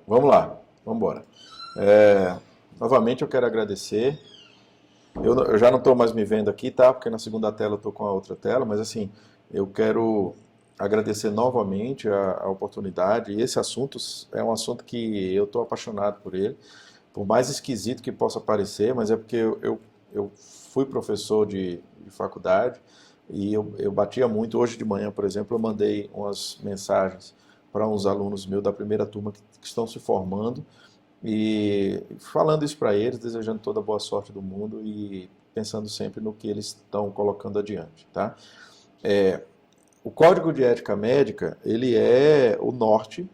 Vamos lá, vamos embora. Novamente eu quero agradecer. Eu já não estou mais me vendo aqui, tá? Porque na segunda tela eu estou com a outra tela, mas assim, eu quero agradecer novamente a oportunidade. E esse assunto é um assunto que eu estou apaixonado por ele, por mais esquisito que possa parecer, mas é porque eu fui professor de faculdade e eu batia muito. Hoje de manhã, por exemplo, eu mandei umas mensagens para uns alunos meus da primeira turma que estão se formando e falando isso para eles, desejando toda a boa sorte do mundo e pensando sempre no que eles estão colocando adiante, tá? O Código de Ética Médica, ele é o norte,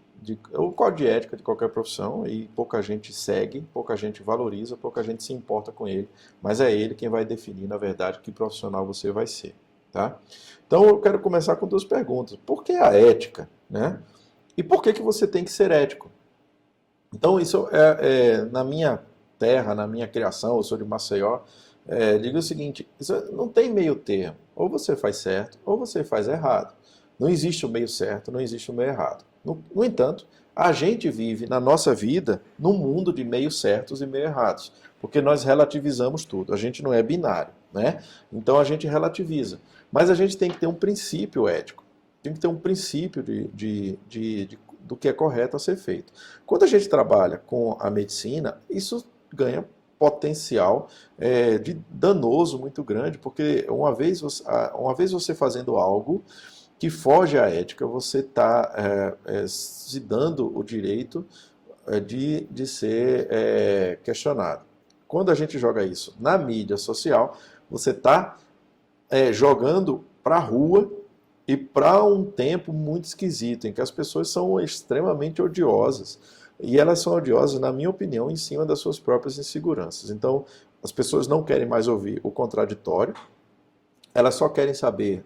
o código de ética de qualquer profissão e pouca gente segue, pouca gente valoriza, pouca gente se importa com ele, mas é ele quem vai definir, na verdade, que profissional você vai ser, tá? Então eu quero começar com duas perguntas. Por que a ética, né? E por que você tem que ser ético? Então, isso na minha terra, na minha criação, eu sou de Maceió, digo o seguinte, isso não tem meio termo. Ou você faz certo, ou você faz errado. Não existe o meio certo, não existe o meio errado. No entanto, a gente vive na nossa vida num mundo de meios certos e meio errados, porque nós relativizamos tudo. A gente não é binário, né? Então a gente relativiza. Mas a gente tem que ter um princípio ético, tem que ter um princípio do que é correto a ser feito. Quando a gente trabalha com a medicina, isso ganha potencial de danoso muito grande, porque uma vez você fazendo algo que foge à ética, você está se dando o direito de ser questionado. Quando a gente joga isso na mídia social, você está jogando para a rua e para um tempo muito esquisito, em que as pessoas são extremamente odiosas. E elas são odiosas, na minha opinião, em cima das suas próprias inseguranças. Então, as pessoas não querem mais ouvir o contraditório, elas só querem saber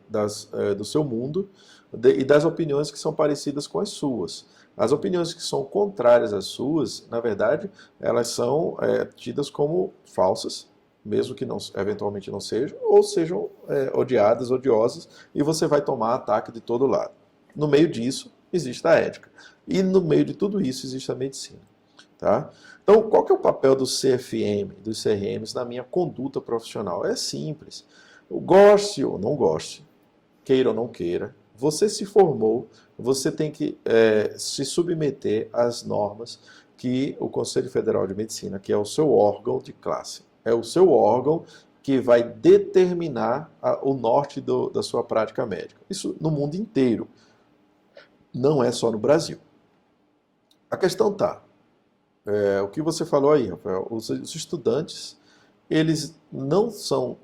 do seu mundo e das opiniões que são parecidas com as suas. As opiniões que são contrárias às suas, na verdade, elas são tidas como falsas, mesmo que não, eventualmente não sejam, ou sejam odiadas, odiosas, e você vai tomar ataque de todo lado. No meio disso, existe a ética. E no meio de tudo isso, existe a medicina. Tá? Então, qual que é o papel do CFM, dos CRMs na minha conduta profissional? É simples. Goste ou não goste, queira ou não queira, você se formou, você tem que se submeter às normas que o Conselho Federal de Medicina, que é o seu órgão de classe, é o seu órgão que vai determinar o norte da sua prática médica. Isso no mundo inteiro, não é só no Brasil. A questão está, o que você falou aí, Rafael, os estudantes, eles não são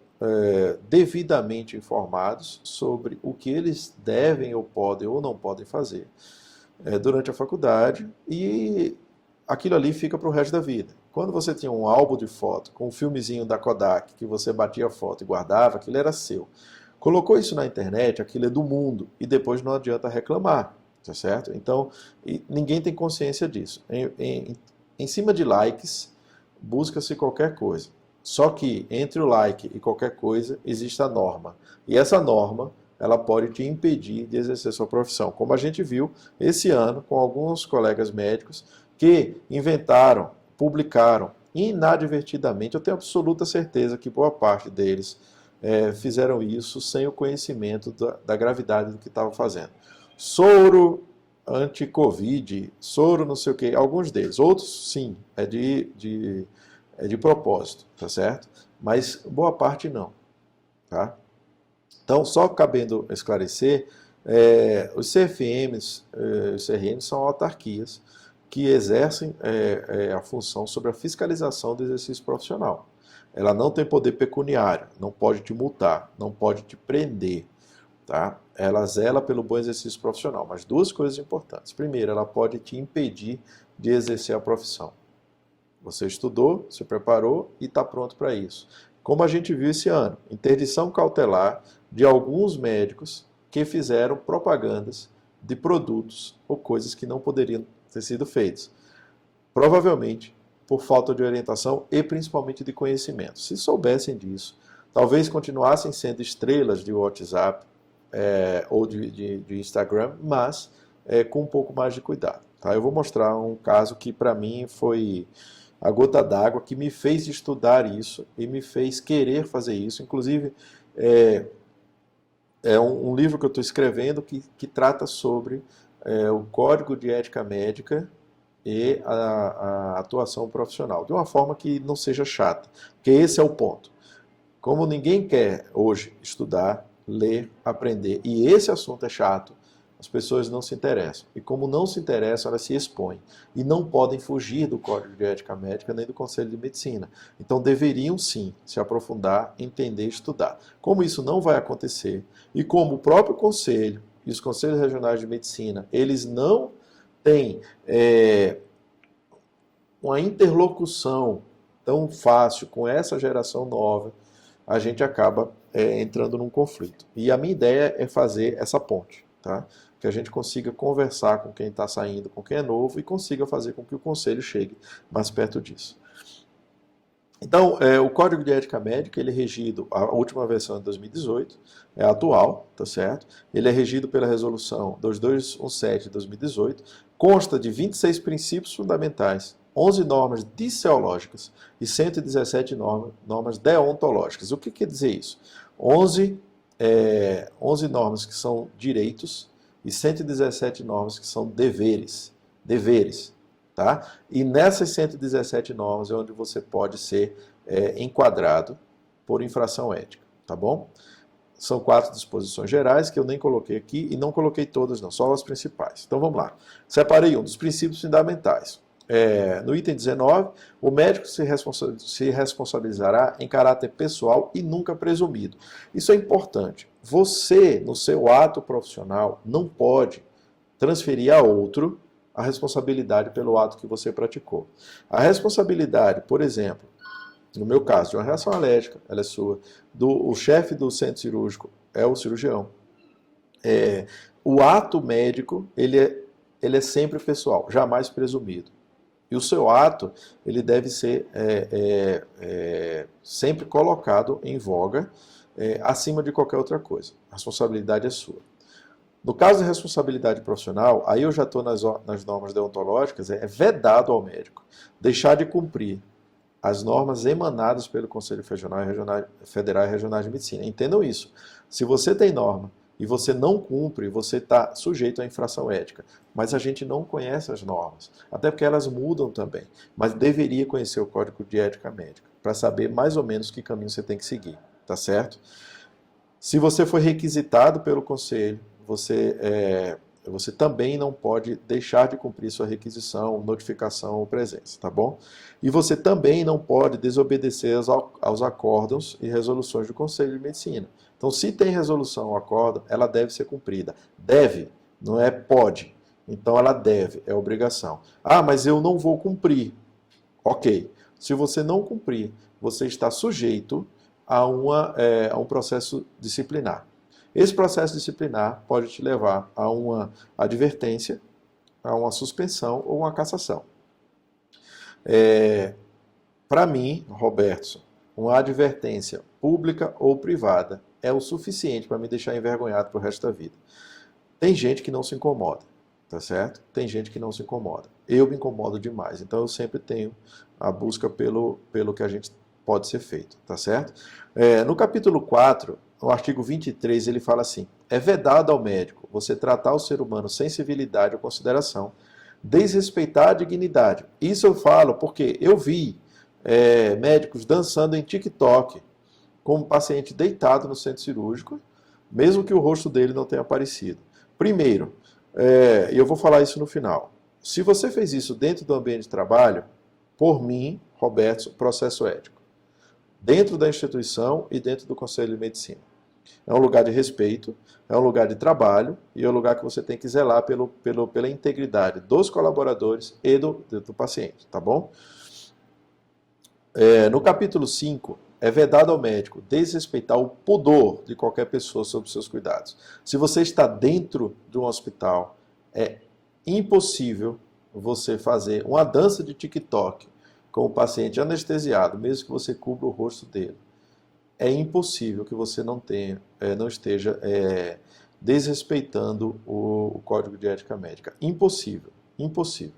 devidamente informados sobre o que eles devem ou podem ou não podem fazer durante a faculdade e aquilo ali fica para o resto da vida. Quando você tinha um álbum de foto com um filmezinho da Kodak que você batia a foto e guardava, aquilo era seu. Colocou isso na internet, aquilo é do mundo e depois não adianta reclamar, tá certo? Então, ninguém tem consciência disso. Em cima de likes, busca-se qualquer coisa. Só que entre o like e qualquer coisa existe a norma. E essa norma, ela pode te impedir de exercer sua profissão. Como a gente viu esse ano com alguns colegas médicos que inventaram, publicaram inadvertidamente, eu tenho absoluta certeza que boa parte deles fizeram isso sem o conhecimento da gravidade do que estavam fazendo. Soro anti-Covid, soro não sei o que, alguns deles. Outros, sim, é de propósito, tá certo? Mas boa parte não, tá? Então, só cabendo esclarecer, os CFMs, os CRMs são autarquias que exercem a função sobre a fiscalização do exercício profissional. Ela não tem poder pecuniário, não pode te multar, não pode te prender, tá? Ela zela pelo bom exercício profissional, mas duas coisas importantes. Primeiro, ela pode te impedir de exercer a profissão. Você estudou, se preparou e está pronto para isso. Como a gente viu esse ano, interdição cautelar de alguns médicos que fizeram propagandas de produtos ou coisas que não poderiam ter sido feitas. Provavelmente por falta de orientação e principalmente de conhecimento. Se soubessem disso, talvez continuassem sendo estrelas de WhatsApp ou de Instagram, mas com um pouco mais de cuidado. Tá? Eu vou mostrar um caso que para mim foi a gota d'água, que me fez estudar isso e me fez querer fazer isso. Inclusive, é, é um livro que eu estou escrevendo que trata sobre o Código de Ética Médica e a atuação profissional, de uma forma que não seja chata, porque esse é o ponto. Como ninguém quer hoje estudar, ler, aprender, e esse assunto é chato, as pessoas não se interessam. E como não se interessam, elas se expõem. E não podem fugir do Código de Ética Médica nem do Conselho de Medicina. Então deveriam sim se aprofundar, entender e estudar. Como isso não vai acontecer, e como o próprio Conselho e os Conselhos Regionais de Medicina, eles não têm uma interlocução tão fácil com essa geração nova, a gente acaba entrando num conflito. E a minha ideia é fazer essa ponte, tá? Que a gente consiga conversar com quem está saindo, com quem é novo, e consiga fazer com que o conselho chegue mais perto disso. Então, o Código de Ética Médica, ele é regido, a última versão é de 2018, é atual, tá certo? Ele é regido pela resolução 2217 de 2018, consta de 26 princípios fundamentais, 11 normas disseológicas e 117 normas deontológicas. O que quer dizer isso? 11 normas que são direitos e 117 normas que são deveres. Tá? E nessas 117 normas é onde você pode ser enquadrado por infração ética, tá bom? São 4 disposições gerais que eu nem coloquei aqui e não coloquei todas não, só as principais. Então vamos lá. Separei um dos princípios fundamentais. No item 19, o médico se responsabilizará em caráter pessoal e nunca presumido. Isso é importante. Você, no seu ato profissional, não pode transferir a outro a responsabilidade pelo ato que você praticou. A responsabilidade, por exemplo, no meu caso, de uma reação alérgica, ela é sua. O chefe do centro cirúrgico é o cirurgião. O ato médico, ele é sempre pessoal, jamais presumido. E o seu ato, ele deve ser sempre colocado em voga, acima de qualquer outra coisa. A responsabilidade é sua. No caso da responsabilidade profissional, aí eu já estou nas normas deontológicas, é vedado ao médico deixar de cumprir as normas emanadas pelo Conselho Federal e Regional de Medicina. Entendam isso. Se você tem norma e você não cumpre, você está sujeito à infração ética. Mas a gente não conhece as normas, até porque elas mudam também. Mas deveria conhecer o Código de Ética Médica, para saber mais ou menos que caminho você tem que seguir, tá certo? Se você foi requisitado pelo Conselho, você também não pode deixar de cumprir sua requisição, notificação ou presença, tá bom? E você também não pode desobedecer aos acórdãos e resoluções do Conselho de Medicina. Então, se tem resolução ou acórdão, ela deve ser cumprida. Deve, não é pode. Então, ela deve, é obrigação. Ah, mas eu não vou cumprir. Ok. Se você não cumprir, você está sujeito a um processo disciplinar. Esse processo disciplinar pode te levar a uma advertência, a uma suspensão ou uma cassação. Para mim, Robertson, uma advertência pública ou privada é o suficiente para me deixar envergonhado pro resto da vida. Tem gente que não se incomoda, tá certo? Tem gente que não se incomoda. Eu me incomodo demais, então eu sempre tenho a busca pelo que a gente pode ser feito, tá certo? No capítulo 4, no artigo 23, ele fala assim: é vedado ao médico você tratar o ser humano sem civilidade ou consideração, desrespeitar a dignidade. Isso eu falo porque eu vi médicos dançando em TikTok com um paciente deitado no centro cirúrgico, mesmo que o rosto dele não tenha aparecido. Primeiro, e eu vou falar isso no final, se você fez isso dentro do ambiente de trabalho, por mim, Roberto, processo ético. Dentro da instituição e dentro do Conselho de Medicina. É um lugar de respeito, é um lugar de trabalho e é um lugar que você tem que zelar pela integridade dos colaboradores e do paciente, tá bom? No capítulo 5, é vedado ao médico desrespeitar o pudor de qualquer pessoa sobre os seus cuidados. Se você está dentro de um hospital, é impossível você fazer uma dança de TikTok com o paciente anestesiado, mesmo que você cubra o rosto dele. É impossível que você não esteja desrespeitando o Código de Ética Médica. Impossível. Impossível.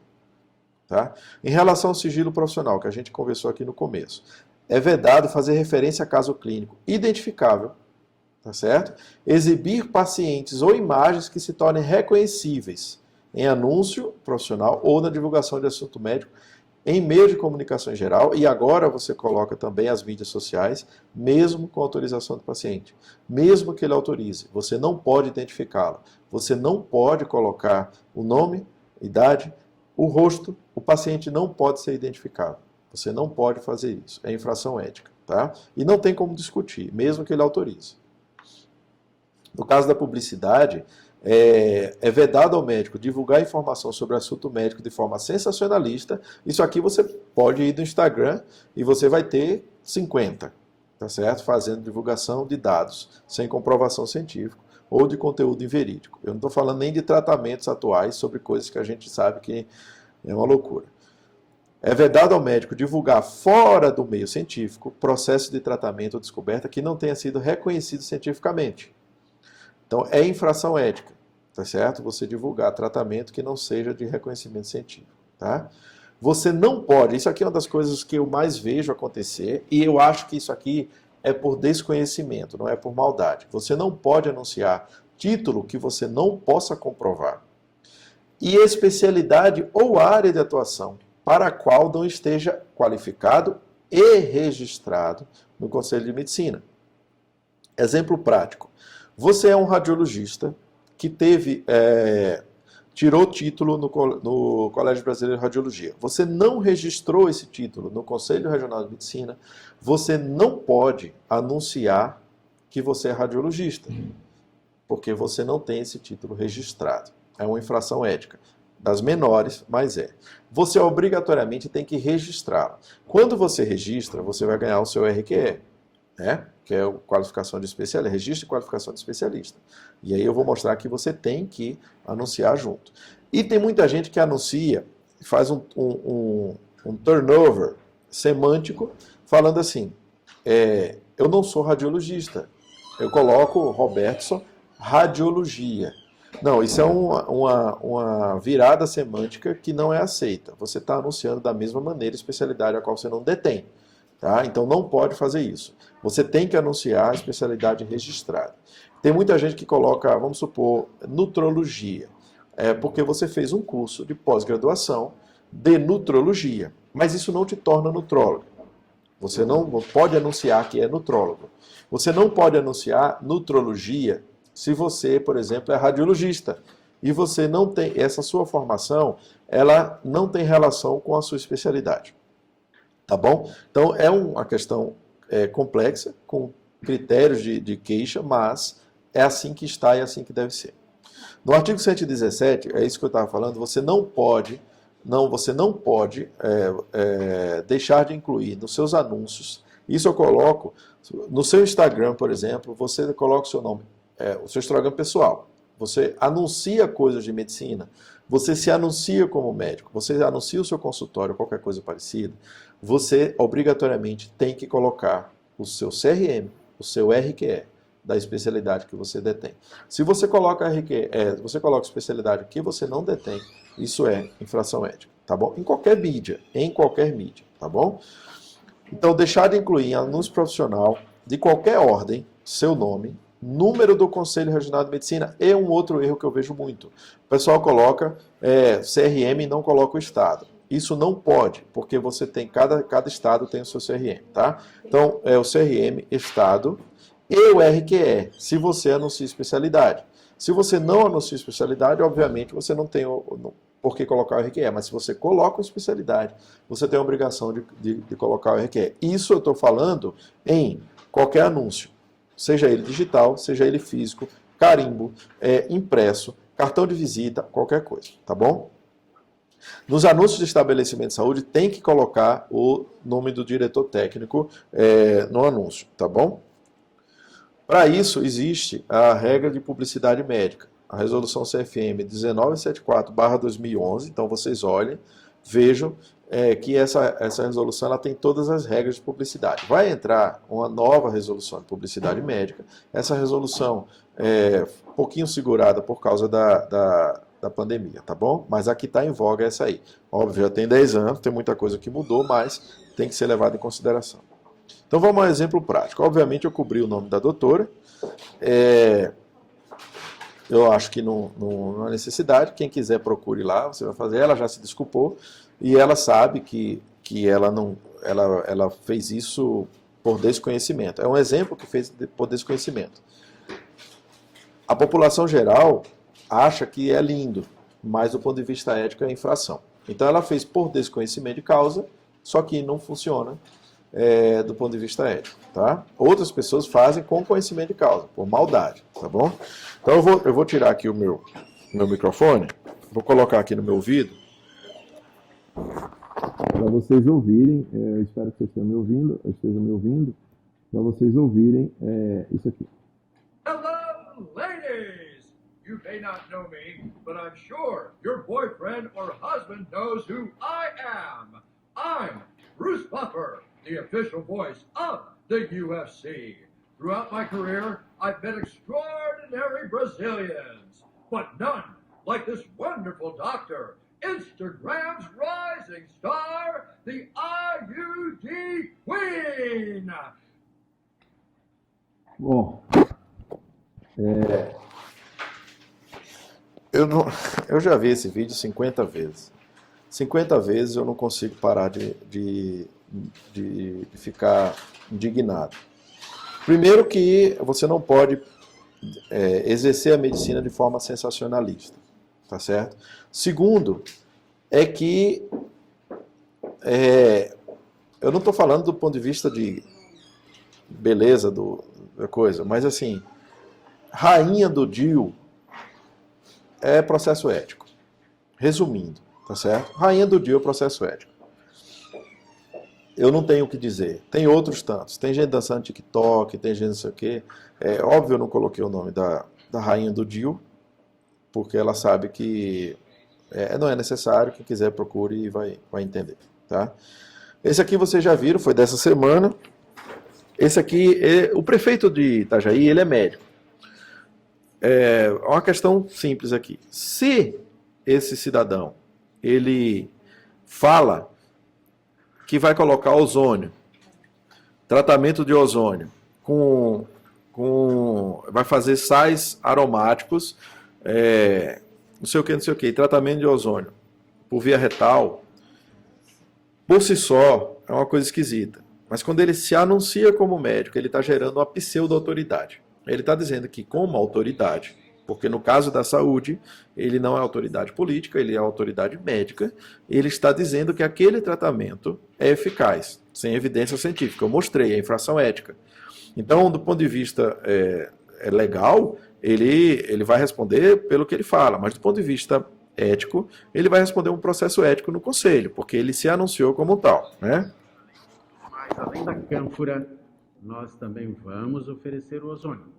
Tá? Em relação ao sigilo profissional, que a gente conversou aqui no começo, é vedado fazer referência a caso clínico identificável, tá certo? Exibir pacientes ou imagens que se tornem reconhecíveis em anúncio profissional ou na divulgação de assunto médico em meio de comunicação em geral, e agora você coloca também as mídias sociais, mesmo com autorização do paciente. Mesmo que ele autorize, você não pode identificá-lo. Você não pode colocar o nome, idade, o rosto, o paciente não pode ser identificado. Você não pode fazer isso. É infração ética, tá? E não tem como discutir, mesmo que ele autorize. No caso da publicidade, é vedado ao médico divulgar informação sobre assunto médico de forma sensacionalista. Isso aqui você pode ir no Instagram e você vai ter 50, tá certo? Fazendo divulgação de dados sem comprovação científica ou de conteúdo inverídico. Eu não estou falando nem de tratamentos atuais sobre coisas que a gente sabe que é uma loucura. É vedado ao médico divulgar fora do meio científico processo de tratamento ou descoberta que não tenha sido reconhecido cientificamente. Então, é infração ética, tá certo? Você divulgar tratamento que não seja de reconhecimento científico, tá? Você não pode, isso aqui é uma das coisas que eu mais vejo acontecer, e eu acho que isso aqui é por desconhecimento, não é por maldade. Você não pode anunciar título que você não possa comprovar. E especialidade ou área de atuação para a qual não esteja qualificado e registrado no Conselho de Medicina. Exemplo prático. Você é um radiologista que tirou título no Colégio Brasileiro de Radiologia. Você não registrou esse título no Conselho Regional de Medicina, você não pode anunciar que você é radiologista, porque você não tem esse título registrado. É uma infração ética. Das menores, mas é. Você obrigatoriamente tem que registrá-lo. Quando você registra, você vai ganhar o seu RQE, né? Que é a qualificação de especialista, registro e qualificação de especialista. E aí eu vou mostrar que você tem que anunciar junto. E tem muita gente que anuncia, faz um turnover semântico, falando assim, eu não sou radiologista, eu coloco Robertson Radiologia. Não, isso é uma virada semântica que não é aceita. Você está anunciando da mesma maneira especialidade a qual você não detém. Tá? Então não pode fazer isso. Você tem que anunciar a especialidade registrada. Tem muita gente que coloca, vamos supor, nutrologia. Porque você fez um curso de pós-graduação de nutrologia. Mas isso não te torna nutrólogo. Você não pode anunciar que é nutrólogo. Você não pode anunciar nutrologia se você, por exemplo, é radiologista. E você não tem, essa sua formação, ela não tem relação com a sua especialidade. Tá bom? Então, é uma questão complexa, com critérios de queixa, mas é assim que está e é assim que deve ser. No artigo 117, é isso que eu estava falando, você não pode deixar de incluir nos seus anúncios, isso eu coloco, no seu Instagram, por exemplo, você coloca o seu nome, o seu Instagram pessoal, você anuncia coisas de medicina, você se anuncia como médico, você anuncia o seu consultório, qualquer coisa parecida, você obrigatoriamente tem que colocar o seu CRM, o seu RQE, da especialidade que você detém. Se você coloca especialidade que você não detém, isso é infração ética, tá bom? Em qualquer mídia, tá bom? Então, deixar de incluir em anúncio profissional, de qualquer ordem, seu nome, número do Conselho Regional de Medicina e um outro erro que eu vejo muito. O pessoal coloca CRM e não coloca o estado. Isso não pode, porque você tem, cada estado tem o seu CRM, tá? Então, é o CRM, estado, e o RQE, se você anuncia especialidade. Se você não anuncia especialidade, obviamente você não tem por que colocar o RQE, mas se você coloca a especialidade, você tem a obrigação de colocar o RQE. Isso eu estou falando em qualquer anúncio, seja ele digital, seja ele físico, carimbo, impresso, cartão de visita, qualquer coisa, tá bom? Nos anúncios de estabelecimento de saúde, tem que colocar o nome do diretor técnico no anúncio, tá bom? Para isso, existe a regra de publicidade médica, a resolução CFM 1974/2011, então vocês olhem, vejam que essa resolução ela tem todas as regras de publicidade. Vai entrar uma nova resolução de publicidade médica, essa resolução é um pouquinho segurada por causa da pandemia, tá bom? Mas aqui está em voga essa aí. Óbvio, já tem 10 anos, tem muita coisa que mudou, mas tem que ser levado em consideração. Então vamos a um exemplo prático. Obviamente eu cobri o nome da doutora, eu acho que não há necessidade, quem quiser procure lá, você vai fazer, ela já se desculpou, e ela sabe que ela fez isso por desconhecimento. É um exemplo que fez por desconhecimento. A população geral acha que é lindo, mas do ponto de vista ético é infração. Então ela fez por desconhecimento de causa, só que não funciona do ponto de vista ético. Tá? Outras pessoas fazem com conhecimento de causa, por maldade. Tá bom? Então eu vou tirar aqui o meu microfone, vou colocar aqui no meu ouvido, para vocês ouvirem, eu espero que vocês estejam me ouvindo, para vocês ouvirem isso aqui. Hello, ladies! You may not know me, but I'm sure your boyfriend or husband knows who I am. I'm Bruce Buffer, the official voice of the UFC. Throughout my career, I've met extraordinary Brazilians, but none like this wonderful doctor, Instagram's rising star, the IUD Queen. Bom, eu já vi esse vídeo 50 vezes. 50 vezes eu não consigo parar de ficar indignado. Primeiro que você não pode exercer a medicina de forma sensacionalista, tá certo? Segundo, é que eu não estou falando do ponto de vista de beleza da coisa, mas assim, rainha do DIU é processo ético. Resumindo, tá certo? Rainha do DIU é processo ético. Eu não tenho o que dizer. Tem outros tantos. Tem gente dançando TikTok, tem gente não sei o quê. Óbvio, eu não coloquei o nome da rainha do DIU, porque ela sabe que não é necessário. Quem quiser procure e vai entender. Tá? Esse aqui vocês já viram, foi dessa semana. Esse aqui, o prefeito de Itajaí, ele é médico. É uma questão simples aqui. Se esse cidadão, ele fala que vai colocar ozônio, tratamento de ozônio, vai fazer sais aromáticos, não sei o que, tratamento de ozônio por via retal, por si só, é uma coisa esquisita. Mas quando ele se anuncia como médico, ele está gerando uma pseudo-autoridade. Ele está dizendo que como autoridade, porque no caso da saúde, ele não é autoridade política, ele é autoridade médica, ele está dizendo que aquele tratamento é eficaz, sem evidência científica. Eu mostrei a infração ética. Então, do ponto de vista legal, ele vai responder pelo que ele fala, mas do ponto de vista ético, ele vai responder um processo ético no conselho, porque ele se anunciou como tal, né? Mas, além da cânfora, nós também vamos oferecer o ozônio.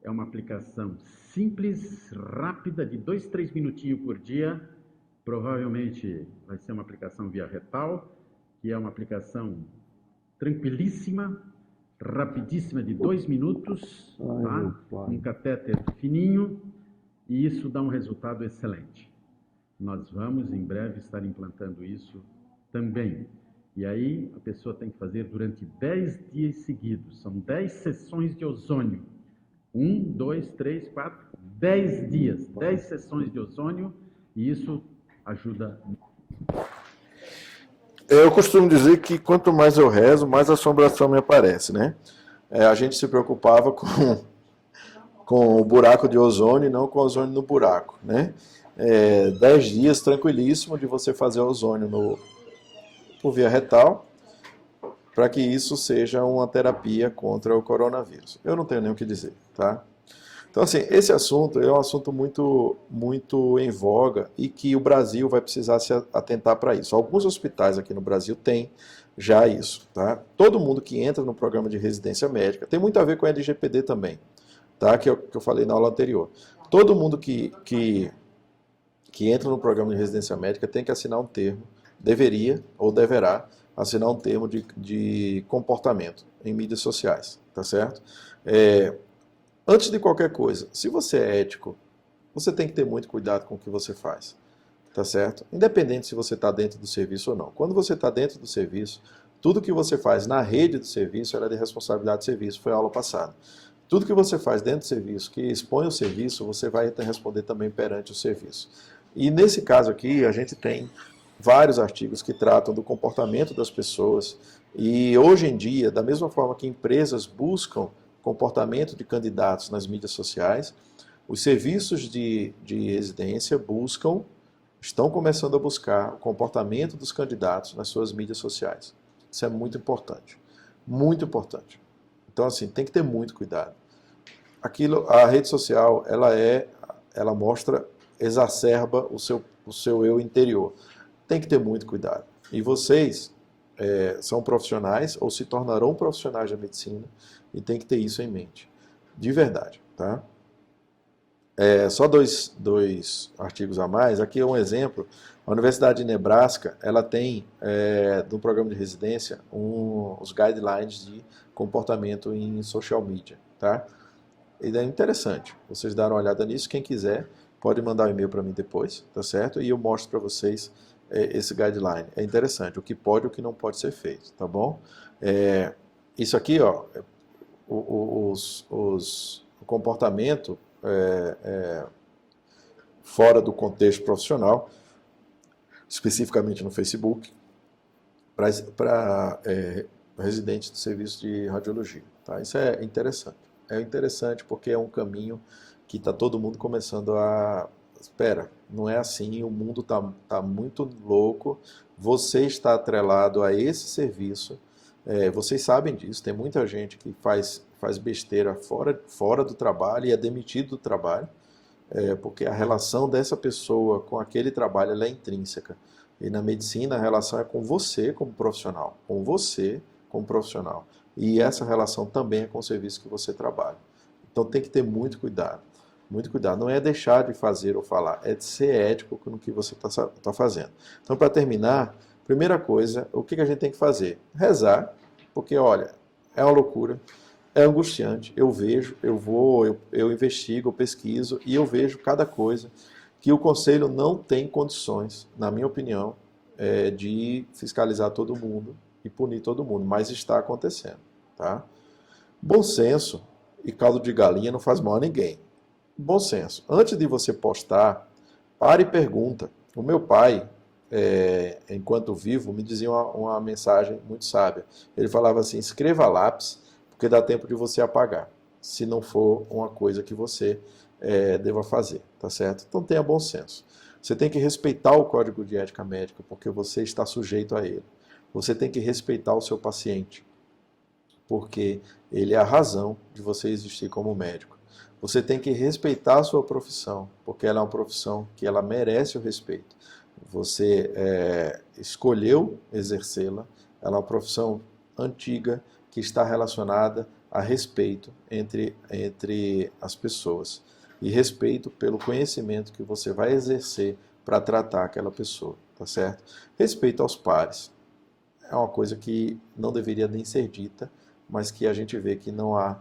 É uma aplicação simples, rápida, de 2, 3 minutinhos por dia. Provavelmente vai ser uma aplicação via retal, que é uma aplicação tranquilíssima, rapidíssima, de 2 minutos, tá? Um catéter fininho, e isso dá um resultado excelente. Nós vamos, em breve, estar implantando isso também. E aí, a pessoa tem que fazer durante 10 dias seguidos. São 10 sessões de ozônio. 1, 2, 3, 4, 10 dias. 10 sessões de ozônio, e isso ajuda. Eu costumo dizer que quanto mais eu rezo, mais assombração me aparece, né? A gente se preocupava com o buraco de ozônio e não com o ozônio no buraco, né? 10 dias tranquilíssimo de você fazer ozônio por via retal, para que isso seja uma terapia contra o coronavírus. Eu não tenho nem o que dizer, tá? Então, assim, esse assunto é um assunto muito, muito em voga e que o Brasil vai precisar se atentar para isso. Alguns hospitais aqui no Brasil têm já isso, tá? Todo mundo que entra no programa de residência médica, tem muito a ver com a LGPD também, tá? Que eu falei na aula anterior. Todo mundo que entra no programa de residência médica tem que assinar um termo, deveria ou deverá assinar um termo de comportamento em mídias sociais, tá certo? Antes de qualquer coisa, se você é ético, você tem que ter muito cuidado com o que você faz, tá certo? Independente se você está dentro do serviço ou não. Quando você está dentro do serviço, tudo que você faz na rede do serviço é de responsabilidade do serviço, foi a aula passada. Tudo que você faz dentro do serviço, que expõe o serviço, você vai responder também perante o serviço. E nesse caso aqui, a gente tem vários artigos que tratam do comportamento das pessoas. E hoje em dia, da mesma forma que empresas buscam comportamento de candidatos nas mídias sociais, os serviços de residência estão começando a buscar o comportamento dos candidatos nas suas mídias sociais. Isso é muito importante. Muito importante. Então, assim, tem que ter muito cuidado. A rede social, ela mostra, exacerba o seu eu interior. Tem que ter muito cuidado. E vocês são profissionais ou se tornarão profissionais da medicina e tem que ter isso em mente. De verdade, tá? Só dois artigos a mais. Aqui é um exemplo. A Universidade de Nebraska, ela tem, no programa de residência, os guidelines de comportamento em social media, tá? E é interessante. Vocês deram uma olhada nisso. Quem quiser, pode mandar um e-mail para mim depois, tá certo? E eu mostro para vocês esse guideline. É interessante. O que pode e o que não pode ser feito, tá bom? Isso aqui, ó, o comportamento fora do contexto profissional, especificamente no Facebook, para residentes do serviço de radiologia. Tá? Isso é interessante. É interessante porque é um caminho que está todo mundo começando a... Espera, não é assim, o mundo tá muito louco, você está atrelado a esse serviço, vocês sabem disso, tem muita gente que faz besteira fora do trabalho e é demitido do trabalho, porque a relação dessa pessoa com aquele trabalho ela é intrínseca. E na medicina a relação é com você como profissional, com você como profissional. E essa relação também é com o serviço que você trabalha. Então tem que ter muito cuidado. Muito cuidado. Não é deixar de fazer ou falar, é de ser ético no que você está fazendo. Então, para terminar, primeira coisa, o que a gente tem que fazer? Rezar, porque, olha, é uma loucura, é angustiante. Eu vejo, eu investigo, eu pesquiso e eu vejo cada coisa que o Conselho não tem condições, na minha opinião, de fiscalizar todo mundo e punir todo mundo, mas está acontecendo. Tá? Bom senso e caldo de galinha não faz mal a ninguém. Bom senso. Antes de você postar, pare e pergunta. O meu pai, enquanto vivo, me dizia uma mensagem muito sábia. Ele falava assim, escreva a lápis, porque dá tempo de você apagar, se não for uma coisa que você deva fazer, tá certo? Então tenha bom senso. Você tem que respeitar o Código de Ética Médica, porque você está sujeito a ele. Você tem que respeitar o seu paciente, porque ele é a razão de você existir como médico. Você tem que respeitar a sua profissão, porque ela é uma profissão que ela merece o respeito. Você escolheu exercê-la, ela é uma profissão antiga que está relacionada a respeito entre as pessoas. E respeito pelo conhecimento que você vai exercer para tratar aquela pessoa, tá certo? Respeito aos pares. É uma coisa que não deveria nem ser dita, mas que a gente vê que não há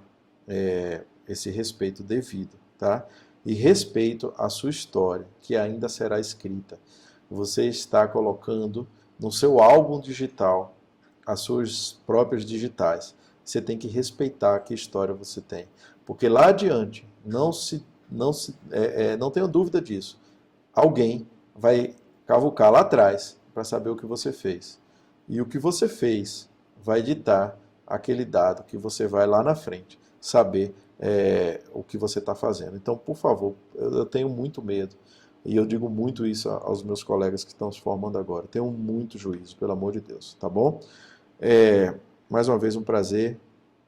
esse respeito devido, tá? E respeito à sua história, que ainda será escrita. Você está colocando no seu álbum digital as suas próprias digitais. Você tem que respeitar que história você tem. Porque lá adiante, não tenho dúvida disso, alguém vai cavucar lá atrás para saber o que você fez. E o que você fez vai ditar aquele dado que você vai lá na frente saber o que você está fazendo. Então, por favor, eu tenho muito medo, e eu digo muito isso aos meus colegas que estão se formando agora. Tenham muito juízo, pelo amor de Deus, tá bom? Mais uma vez, um prazer.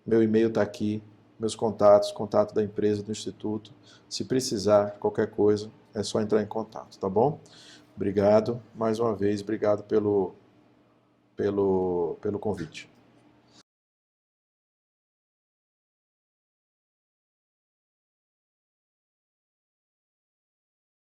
Meu e-mail está aqui, meus contatos, contato da empresa, do instituto. Se precisar de qualquer coisa, é só entrar em contato, tá bom? Obrigado, mais uma vez, obrigado pelo convite.